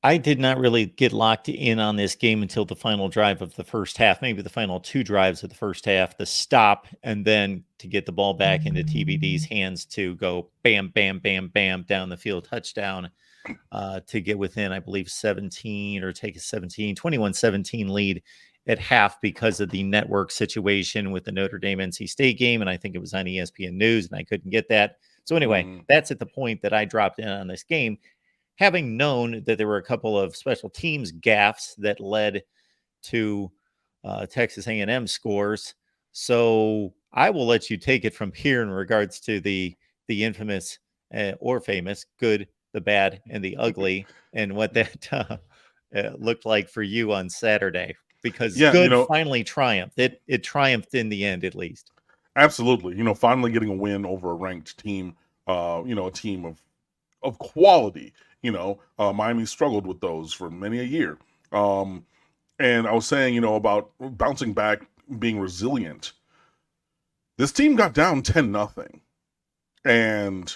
I did not really get locked in on this game until the final drive of the first half, maybe the final two drives of the first half, the stop, and then to get the ball back into TVD's hands to go bam, bam, bam, bam down the field touchdown to get within, I believe, 17 or take a 21-17 lead at half because of the network situation with the Notre Dame NC State game. And I think it was on ESPN News and I couldn't get that. So anyway, that's at the point that I dropped in on this game, having known that there were a couple of special teams gaffes that led to Texas A&M scores. So I will let you take it from here in regards to the infamous or famous good, the bad, and the ugly, and what that looked like for you on Saturday. Because good finally triumphed. It triumphed in the end, at least. Absolutely. Finally getting a win over a ranked team, a team of quality. Miami struggled with those for many a year. And I was saying, about bouncing back, being resilient. This team got down 10-0. And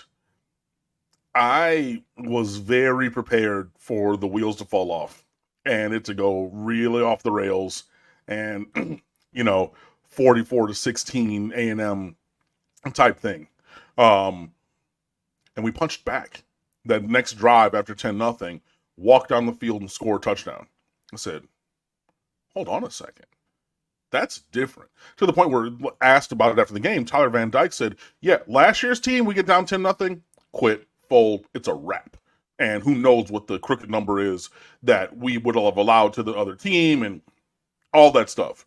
I was very prepared for the wheels to fall off and it to go really off the rails and, 44-16 A&M type thing. And we punched back. That next drive after 10-0, walked down the field and scored a touchdown. I said, hold on a second. That's different. To the point where asked about it after the game, Tyler Van Dyke said, yeah, last year's team, we get down 10-0, quit, fold, it's a wrap. And who knows what the crooked number is that we would have allowed to the other team and all that stuff.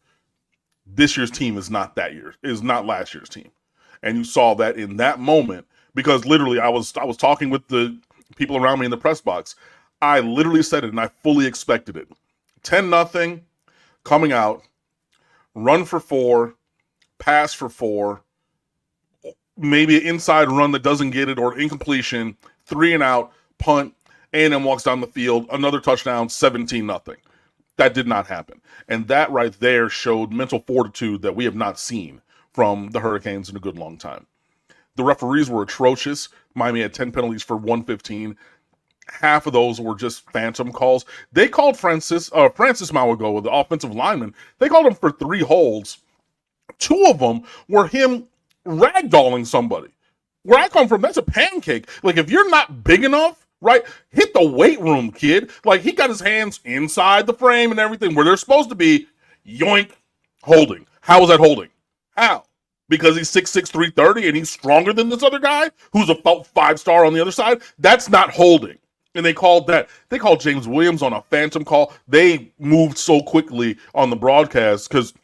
This year's team is not last year's team. And you saw that in that moment, because literally I was talking with the people around me in the press box. I literally said it and I fully expected it. 10-0, coming out, run for 4, pass for 4, maybe an inside run that doesn't get it or incompletion, 3 and out, punt, A&M walks down the field, another touchdown, 17-0. That did not happen. And that right there showed mental fortitude that we have not seen from the Hurricanes in a good long time. The referees were atrocious. Miami had 10 penalties for 115. Half of those were just phantom calls. They called Francis Mauigoa, the offensive lineman, they called him for 3 holds. 2 of them were him ragdolling somebody. Where I come from, that's a pancake. Like, if you're not big enough, right, hit the weight room, kid. Like, he got his hands inside the frame and everything where they're supposed to be. Yoink, holding. How was that holding? How? Because he's 6'6", 330 and he's stronger than this other guy who's a 5-star on the other side? That's not holding. And they called James Williams on a phantom call. They moved so quickly on the broadcast because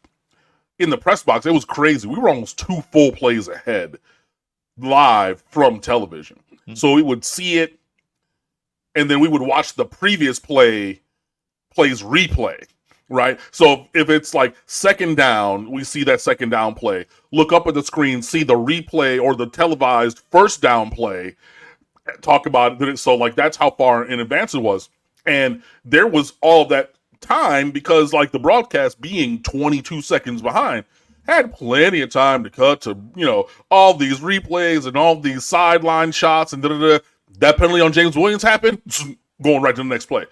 in the press box, it was crazy. We were almost 2 full plays ahead live from television. Mm-hmm. So we would see it, and then we would watch the previous play's replay, right? So if it's like second down, we see that second down play. Look up at the screen, see the replay or the televised first down play, talk about it. So like that's how far in advance it was. And there was all that time because like the broadcast being 22 seconds behind had plenty of time to cut to, all these replays and all these sideline shots and that penalty on James Williams happened, going right to the next play.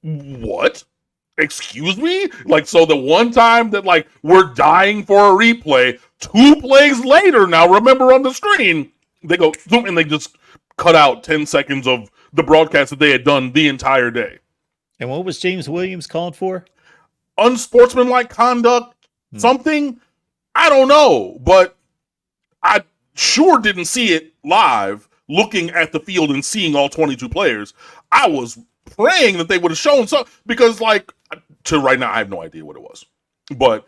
What? Excuse me? Like, so the one time that like we're dying for a replay, 2 plays later, now remember on the screen, they go zoom and they just cut out 10 seconds of the broadcast that they had done the entire day. And what was James Williams called for? Unsportsmanlike conduct, something, I don't know, but I sure didn't see it live, looking at the field and seeing all 22 players. I was praying that they would have shown something because like to right now, I have no idea what it was, but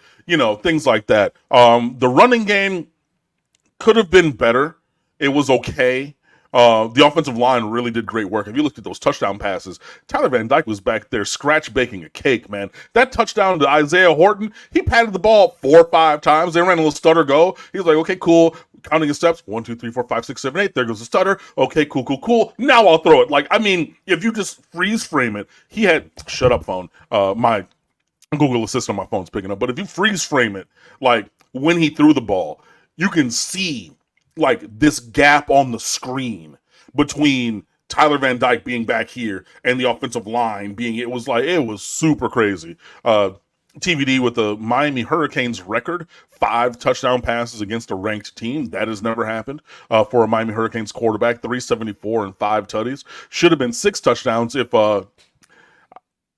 things like that. The running game could have been better. It was okay. The offensive line really did great work. If you looked at those touchdown passes, Tyler Van Dyke was back there scratch baking a cake, man. That touchdown to Isaiah Horton, he patted the ball 4 or 5 times. They ran a little stutter go. He was like, okay, cool. Counting his steps, 1, 2, 3, 4, 5, 6, 7, 8. There goes the stutter. Okay, cool. Now I'll throw it. Like, I mean, if you just freeze frame it, he had, shut up phone. My Google Assistant on my phone's picking up. But if you freeze frame it, like when he threw the ball, you can see like this gap on the screen between Tyler Van Dyke being back here and the offensive line being, it was super crazy. TVD with the Miami Hurricanes record, 5 touchdown passes against a ranked team. That has never happened for a Miami Hurricanes quarterback. 374 and 5 tutties. Should have been 6 touchdowns if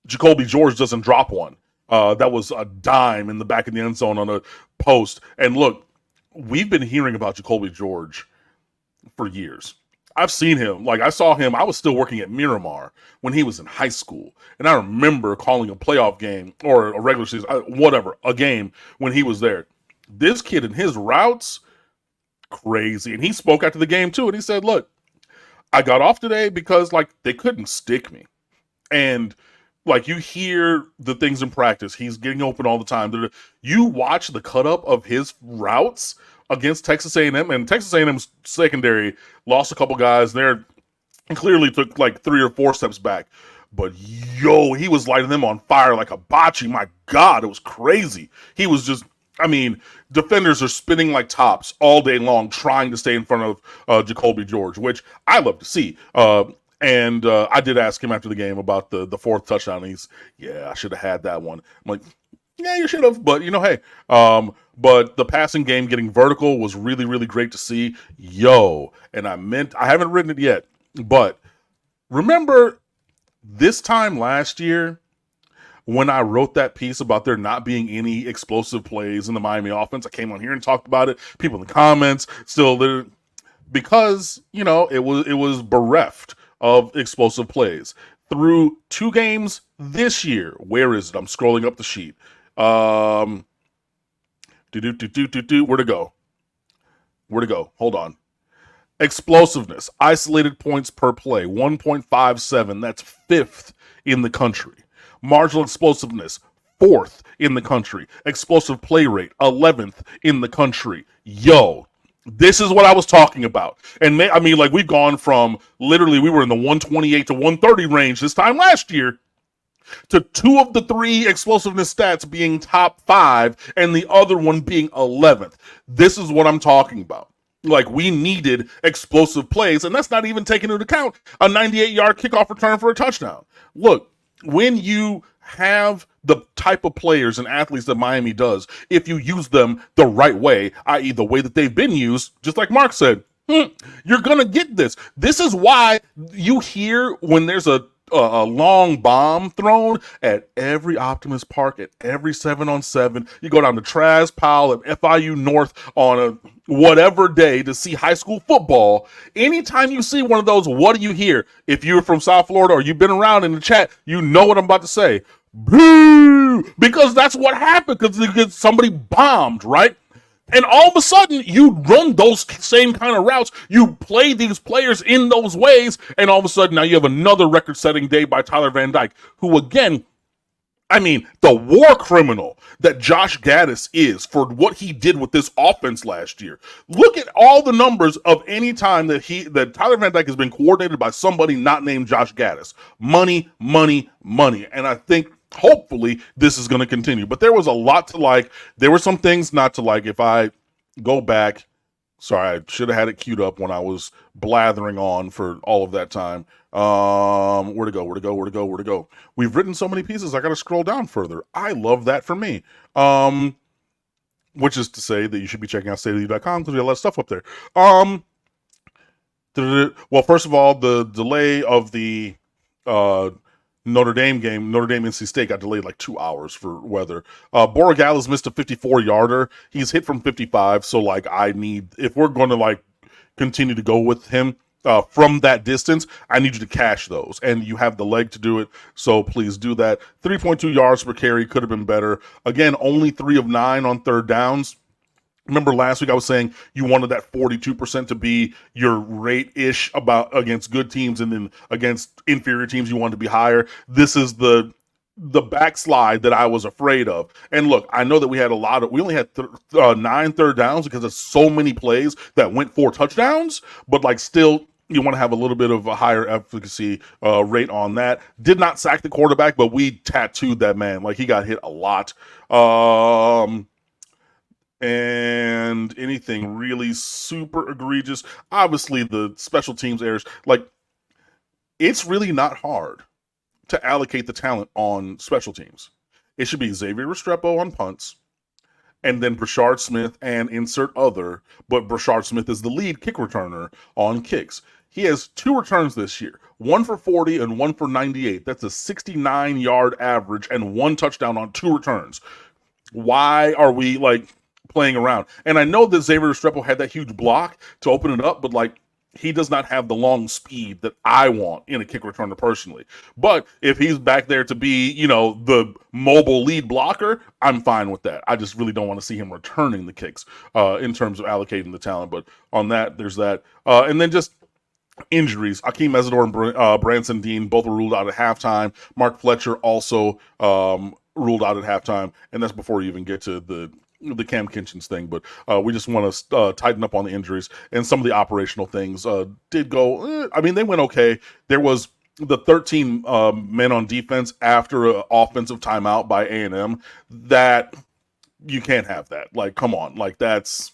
Jacoby George doesn't drop one. That was a dime in the back of the end zone on a post. And look, we've been hearing about Jacoby George for years. I've seen him. Like, I saw him. I was still working at Miramar when he was in high school. And I remember calling a playoff game or a regular season, whatever, a game when he was there. This kid and his routes, crazy. And he spoke after the game too. And he said, look, I got off today because, like, they couldn't stick me. And, like, you hear the things in practice. He's getting open all the time. You watch the cut up of his routes against Texas A&M, and Texas A&M's secondary lost a couple guys there and clearly took like 3 or 4 steps back. But yo, he was lighting them on fire like a bocce. My God, it was crazy. He was just, I mean, defenders are spinning like tops all day long trying to stay in front of Jacoby George, which I love to see. And I did ask him after the game about the 4th touchdown. He's, yeah, I should have had that one. I'm like, yeah, you should have. But, you know, hey, but the passing game getting vertical was really, really great to see. Yo, and I haven't written it yet, but remember this time last year when I wrote that piece about there not being any explosive plays in the Miami offense? I came on here and talked about it. People in the comments still there because, you know, it was bereft of explosive plays. Through 2 games this year, where is it? I'm scrolling up the sheet. Where to go? Hold on. Explosiveness, isolated points per play, 1.57. That's 5th in the country. Marginal explosiveness, 4th in the country. Explosive play rate, 11th in the country. Yo, this is what I was talking about. And I mean, like, we've gone from literally, we were in the 128 to 130 range this time last year, to 2 of the 3 explosiveness stats being top 5 and the other one being 11th. This is what I'm talking about. Like, we needed explosive plays, and that's not even taking into account a 98-yard kickoff return for a touchdown. Look, when you have the type of players and athletes that Miami does, if you use them the right way, i.e. the way that they've been used, just like Mark said, you're going to get this. This is why you hear when there's a long bomb thrown at every Optimus Park, at every 7-on-7. You go down to Trask Powell at FIU North on a whatever day to see high school football. Anytime you see one of those, what do you hear? If you're from South Florida or you've been around in the chat, you know what I'm about to say. Boo! Because that's what happened, because somebody bombed, right? And all of a sudden, you run those same kind of routes. You play these players in those ways. And all of a sudden, now you have another record-setting day by Tyler Van Dyke, who, again, I mean, the war criminal that Josh Gaddis is for what he did with this offense last year. Look at all the numbers of any time that Tyler Van Dyke has been coordinated by somebody not named Josh Gaddis. Money, money, money. And I think hopefully this is going to continue. But there was a lot to like. There were some things not to like. If I go back, sorry, I should have had it queued up when I was blathering on for all of that time. Where to go? We've written so many pieces, I got to scroll down further. I love that for me. Which is to say that you should be checking out stateofu.com because we have a lot of stuff up there. Well, first of all, the delay of the Notre Dame game, Notre Dame NC State, got delayed like 2 hours for weather. Borregales missed a 54-yarder. He's hit from 55, so like if we're going to like continue to go with him from that distance, I need you to cash those, and you have the leg to do it, so please do that. 3.2 yards per carry could have been better. Again, only 3 of 9 on third downs. Remember last week I was saying you wanted that 42% to be your rate-ish about against good teams, and then against inferior teams you wanted to be higher. This is the backslide that I was afraid of. And look, I know that we only had 9 third downs because of so many plays that went for touchdowns, but like still you want to have a little bit of a higher efficacy rate on that. Did not sack the quarterback, but we tattooed that man. Like, he got hit a lot. And anything really super egregious. Obviously, the special teams errors. Like, it's really not hard to allocate the talent on special teams. It should be Xavier Restrepo on punts, and then Brashard Smith and insert other, but Brashard Smith is the lead kick returner on kicks. He has 2 returns this year, one for 40 and one for 98. That's a 69-yard average and 1 touchdown on 2 returns. Why are we like playing around? And I know that Xavier Restrepo had that huge block to open it up, but like he does not have the long speed that I want in a kick returner personally. But if he's back there to be, you know, the mobile lead blocker, I'm fine with that. I just really don't want to see him returning the kicks in terms of allocating the talent. But on that, there's that. And then just injuries. Akeem Mesidor and Branson Dean both were ruled out at halftime. Mark Fletcher also ruled out at halftime. And that's before you even get to the Cam Kinchens thing, but we just want to tighten up on the injuries, and some of the operational things did go. I mean, they went okay. There was the 13 men on defense after an offensive timeout by A&M. That you can't have that. Like, come on, like that's.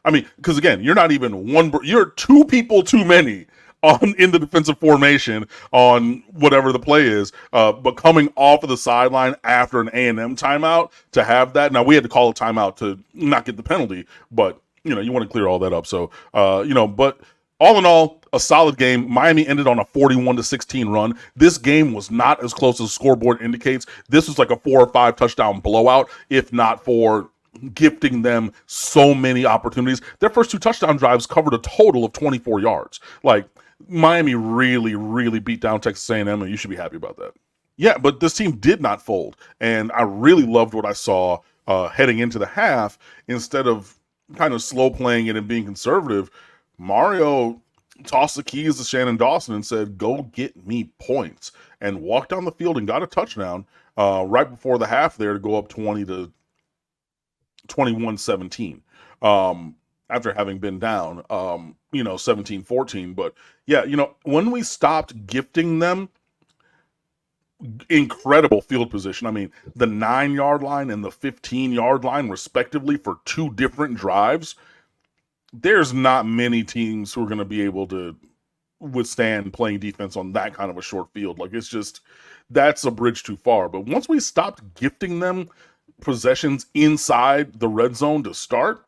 I mean, because again, you're not even one. You're 2 people too many on in the defensive formation on whatever the play is, but coming off of the sideline after an A&M timeout to have that. Now we had to call a timeout to not get the penalty, but you know you want to clear all that up. So but all in all, a solid game. Miami ended on a 41-16 run. This game was not as close as the scoreboard indicates. This was like a 4 or 5 touchdown blowout, if not for gifting them so many opportunities. Their first 2 touchdown drives covered a total of 24 yards. Like, Miami really, really beat down Texas A&M, and you should be happy about that. Yeah, but this team did not fold, and I really loved what I saw heading into the half. Instead of kind of slow playing it and being conservative, Mario tossed the keys to Shannon Dawson and said, "Go get me points," and walked down the field and got a touchdown right before the half there to go up 21-17. After having been down, 17-14. But yeah, when we stopped gifting them incredible field position, I mean, the 9-yard line and the 15-yard line, respectively, for 2 different drives, there's not many teams who are going to be able to withstand playing defense on that kind of a short field. Like, it's just, that's a bridge too far. But once we stopped gifting them possessions inside the red zone to start,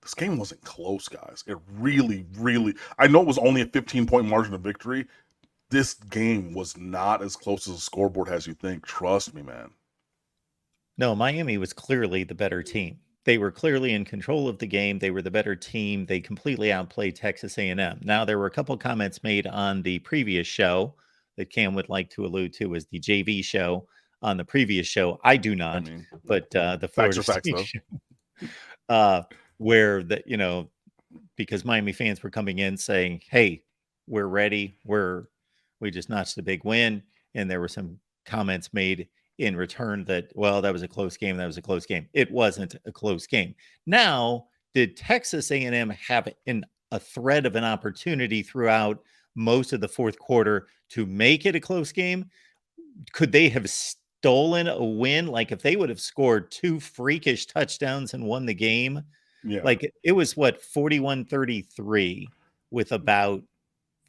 this game wasn't close, guys. It really, really, I know it was only a 15-point margin of victory. This game was not as close as the scoreboard has you think. Trust me, man. No, Miami was clearly the better team. They were clearly in control of the game. They were the better team. They completely outplayed Texas A&M. Now, there were a couple comments made on the previous show that Cam would like to allude to as the JV show on the previous show. I do not, but the Florida State show, where because Miami fans were coming in saying, "Hey, we're ready. We just notched a big win," and there were some comments made in return that, well, that was a close game. That was a close game. It wasn't a close game. Now, did Texas A&M have a thread of an opportunity throughout most of the fourth quarter to make it a close game? Could they have stolen a win? Like, if they would have scored 2 freakish touchdowns and won the game, like it was 41-33 with about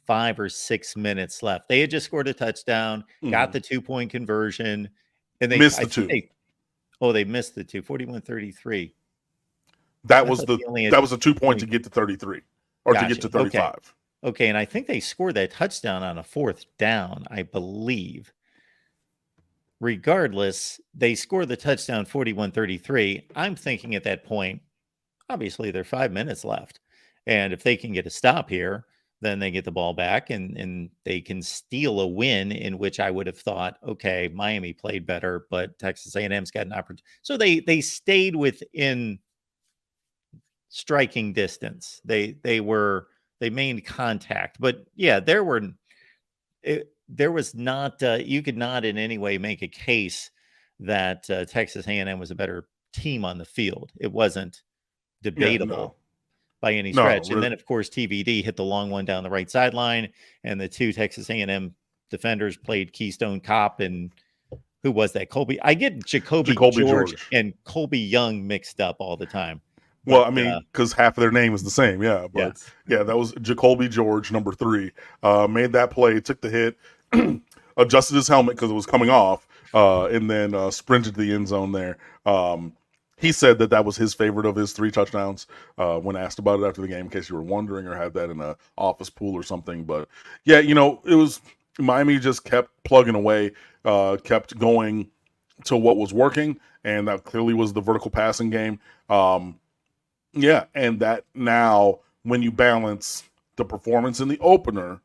5 or 6 minutes left. They had just scored a touchdown, got the 2-point conversion, and they missed the 2. They missed the 2. 41-33. That was a 2-point to get to 33 or to get to 35. Okay, and I think they scored that touchdown on a 4th down, I believe. Regardless, they scored the touchdown 41-33. I'm thinking at that point, obviously there are 5 minutes left. And if they can get a stop here, then they get the ball back and they can steal a win, in which I would have thought, okay, Miami played better, but Texas A&M's got an opportunity. So they stayed within striking distance. They made contact. But yeah, there was not, you could not in any way make a case that Texas A&M was a better team on the field. It wasn't debatable by any stretch. And then, of course, TVD hit the long one down the right sideline, and the 2 Texas A&M defenders played Keystone Cop. And who was that? Colby. I get Jacoby George and Colby Young mixed up all the time. Well, I But mean, because half of their name is the same, yeah. But yes. yeah, that was Jacoby George, number 3. Made that play, took the hit, adjusted his helmet because it was coming off, and then sprinted to the end zone there. He said that that was his favorite of his 3 touchdowns when asked about it after the game, in case you were wondering or had that in a office pool or something. But yeah, it was Miami just kept plugging away, kept going to what was working, and that clearly was the vertical passing game. Yeah, and that now when you balance the performance in the opener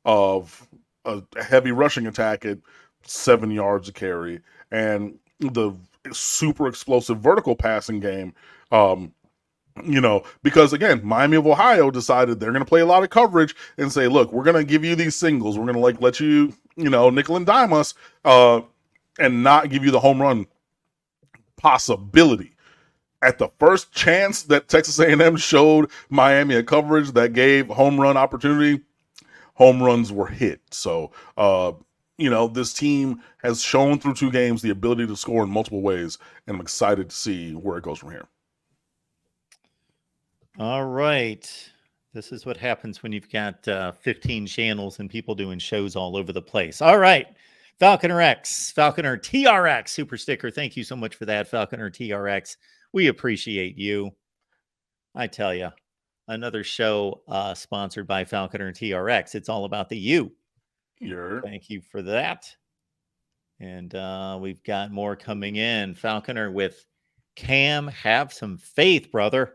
of a heavy rushing attack at 7 yards a carry and the super explosive vertical passing game, um, because again, Miami of Ohio decided they're going to play a lot of coverage and say, look, we're going to give you these singles. We're going to let you, nickel and dime us, and not give you the home run possibility. At the first chance that Texas A&M showed Miami a coverage that gave home run opportunity, home runs were hit. So, this team has shown through 2 games the ability to score in multiple ways, and I'm excited to see where it goes from here. All right. This is what happens when you've got 15 channels and people doing shows all over the place. All right. Falconer X, Falconer TRX super sticker. Thank you so much for that, Falconer TRX. We appreciate you. I tell you, another show sponsored by Falconer TRX. It's all about the you. Thank you for that. And we've got more coming in. Falconer with Cam, have some faith, brother.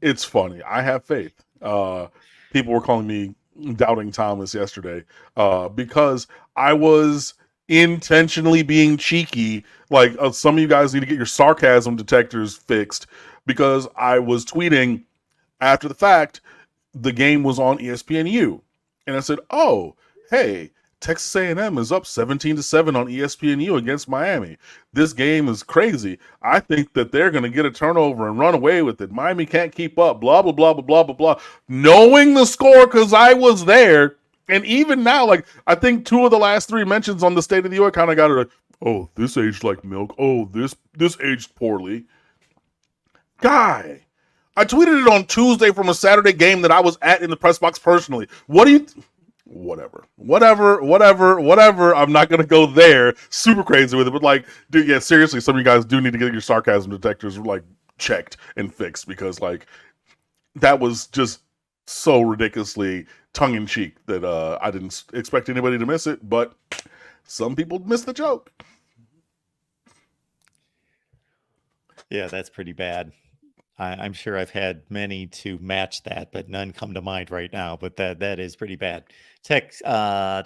It's funny. I have faith. People were calling me Doubting Thomas yesterday because I was intentionally being cheeky. Like, some of you guys need to get your sarcasm detectors fixed, because I was tweeting after the fact the game was on ESPNU, and I said, "Oh, hey, Texas A&M is up 17-7 on ESPNU against Miami. This game is crazy. I think that they're going to get a turnover and run away with it. Miami can't keep up, blah, blah, blah, blah, blah, blah, blah." Knowing the score because I was there. And even now, like, I think 2 of the last 3 mentions on the State of the U kind of got it. Like, oh, this aged like milk. Oh, this aged poorly. Guy, I tweeted it on Tuesday from a Saturday game that I was at in the press box personally. What do you... Whatever. I'm not gonna go there super crazy with it, but like, dude, yeah, seriously, some of you guys do need to get your sarcasm detectors like checked and fixed, because like that was just so ridiculously tongue in cheek that I didn't expect anybody to miss it, but some people missed the joke. Yeah, that's pretty bad. I'm sure I've had many to match that, but none come to mind right now. But that is pretty bad. Falconer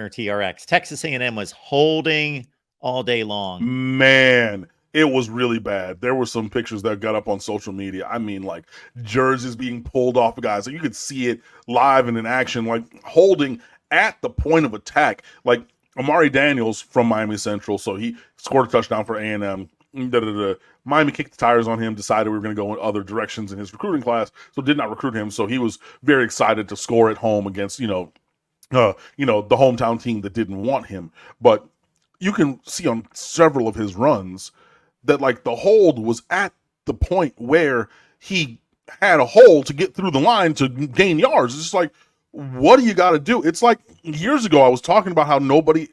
TRX. Texas A&M was holding all day long. Man, it was really bad. There were some pictures that got up on social media. I mean, like, jerseys being pulled off of guys. Like, you could see it live and in action, like holding at the point of attack. Like, Amari Daniels from Miami Central, so he scored a touchdown for A&M. Miami kicked the tires on him, decided we were going to go in other directions in his recruiting class, so did not recruit him. So he was very excited to score at home against, the hometown team that didn't want him. But you can see on several of his runs that like the hold was at the point where he had a hole to get through the line to gain yards. It's just like, what do you got to do? It's like years ago I was talking about how nobody,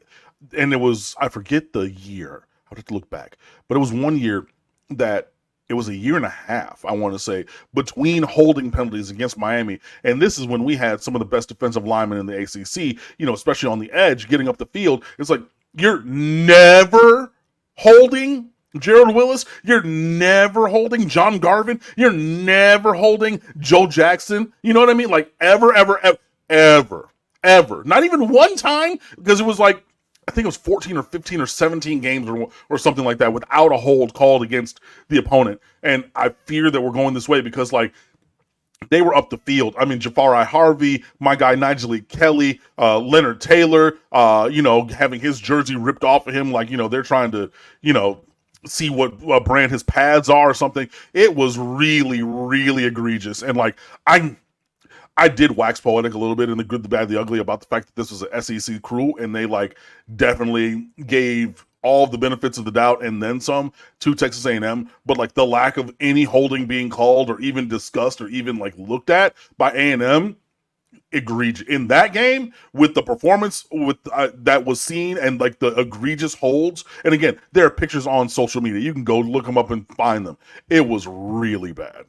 and it was, I forget the year, I would have to look back, but it was one year that it was a year and a half, I want to say, between holding penalties against Miami. And this is when we had some of the best defensive linemen in the ACC, especially on the edge, getting up the field. It's like, you're never holding Gerald Willis. You're never holding John Garvin. You're never holding Joe Jackson. You know what I mean? Like, ever. Not even one time, because it was like, I think it was 14 or 15 or 17 games or something like that without a hold called against the opponent. And I fear that we're going this way because, like, they were up the field. I mean, Jafari Harvey, my guy Nigel Kelly, Leonard Taylor, having his jersey ripped off of him, like, they're trying to, see what brand his pads are or something. It was really, really egregious. And like, I did wax poetic a little bit in The Good, the Bad, the Ugly about the fact that this was an SEC crew, and they like definitely gave all the benefits of the doubt and then some to Texas A&M, but like the lack of any holding being called or even discussed or even like looked at by A&M, egregious in that game with the performance with that was seen and like the egregious holds. And again, there are pictures on social media. You can go look them up and find them. It was really bad.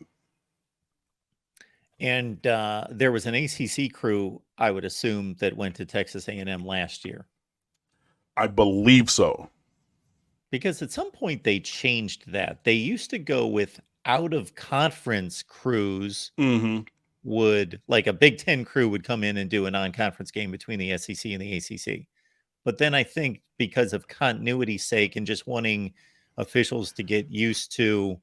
And there was an ACC crew, I would assume, that went to Texas A&M last year. I believe so. Because at some point they changed that. They used to go with out-of-conference crews. Mm-hmm. Would, like a Big Ten crew would come in and do a non-conference game between the SEC and the ACC. But then I think because of continuity's sake and just wanting officials to get used to,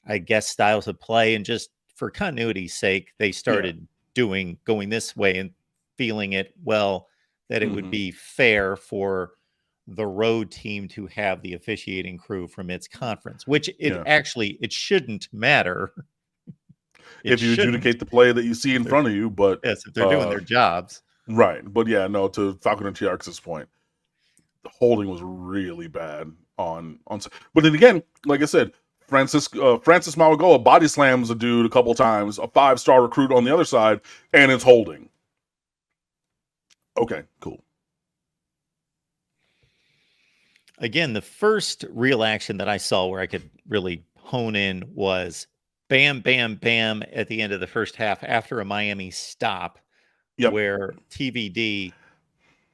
I guess, styles of play, and just for continuity's sake, they started going this way and feeling it well, that it would be fair for the road team to have the officiating crew from its conference, which it shouldn't matter. If you adjudicate the play that you see in front of you, but yes, if they're doing their jobs. Right. But yeah, no, to Falcon and TRX's point, the holding was really bad on but then again, like I said, Francis Mauagoa body slams a dude a couple times, a 5-star recruit on the other side, and it's holding. Okay, cool. Again, the first real action that I saw where I could really hone in was bam, bam, bam at the end of the first half after a Miami stop, where TVD,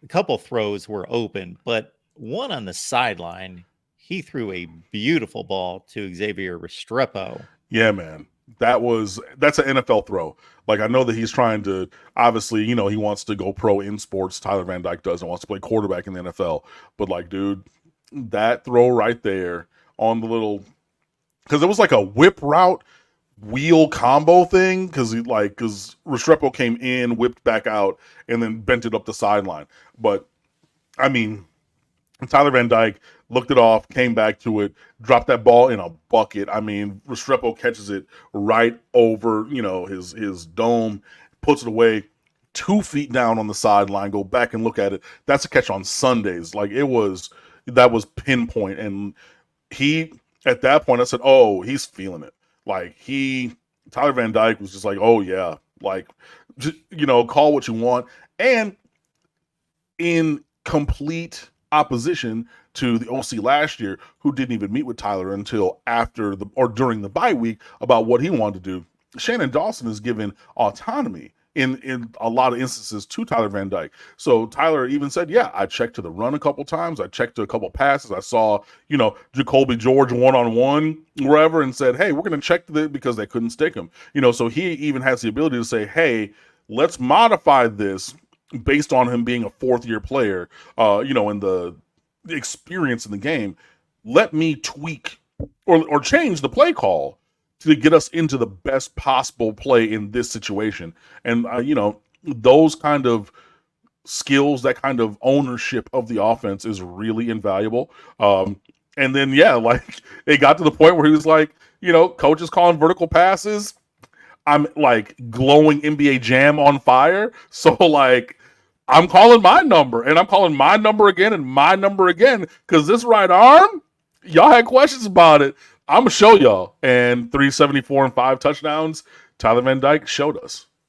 a couple throws were open, but one on the sideline, he threw a beautiful ball to Xavier Restrepo. Yeah, man. That's an NFL throw. Like, I know that he's trying to, obviously, he wants to go pro in sports. Tyler Van Dyke does and wants to play quarterback in the NFL. But like, dude, that throw right there on the little, because it was like a whip route wheel combo thing, because Restrepo came in, whipped back out, and then bent it up the sideline. But I mean, Tyler Van Dyke looked it off, came back to it, dropped that ball in a bucket. I mean, Restrepo catches it right over, his dome, puts it away, 2 feet down on the sideline. Go back and look at it. That's a catch on Sundays. Like, that was pinpoint. And at that point, I said, oh, he's feeling it. Like, Tyler Van Dyke was just like, oh yeah, like, call what you want. And in complete opposition to the OC last year, who didn't even meet with Tyler until during the bye week about what he wanted to do, Shannon Dawson is given autonomy in a lot of instances to Tyler Van Dyke. So Tyler even said, yeah, I checked to the run a couple times. I checked to a couple passes. I saw, Jacoby George one-on-one, wherever, and said, hey, we're going to check this because they couldn't stick him. So he even has the ability to say, hey, let's modify this based on him being a 4th-year player, and the experience in the game. Let me tweak or change the play call to get us into the best possible play in this situation. And, those kind of skills, that kind of ownership of the offense is really invaluable. And then, like, it got to the point where he was like, coach is calling vertical passes. I'm like glowing NBA Jam on fire. So like, I'm calling my number, and I'm calling my number again and my number again, because this right arm, y'all had questions about it. I'm going to show y'all. And 374 and 5 touchdowns, Tyler Van Dyke showed us.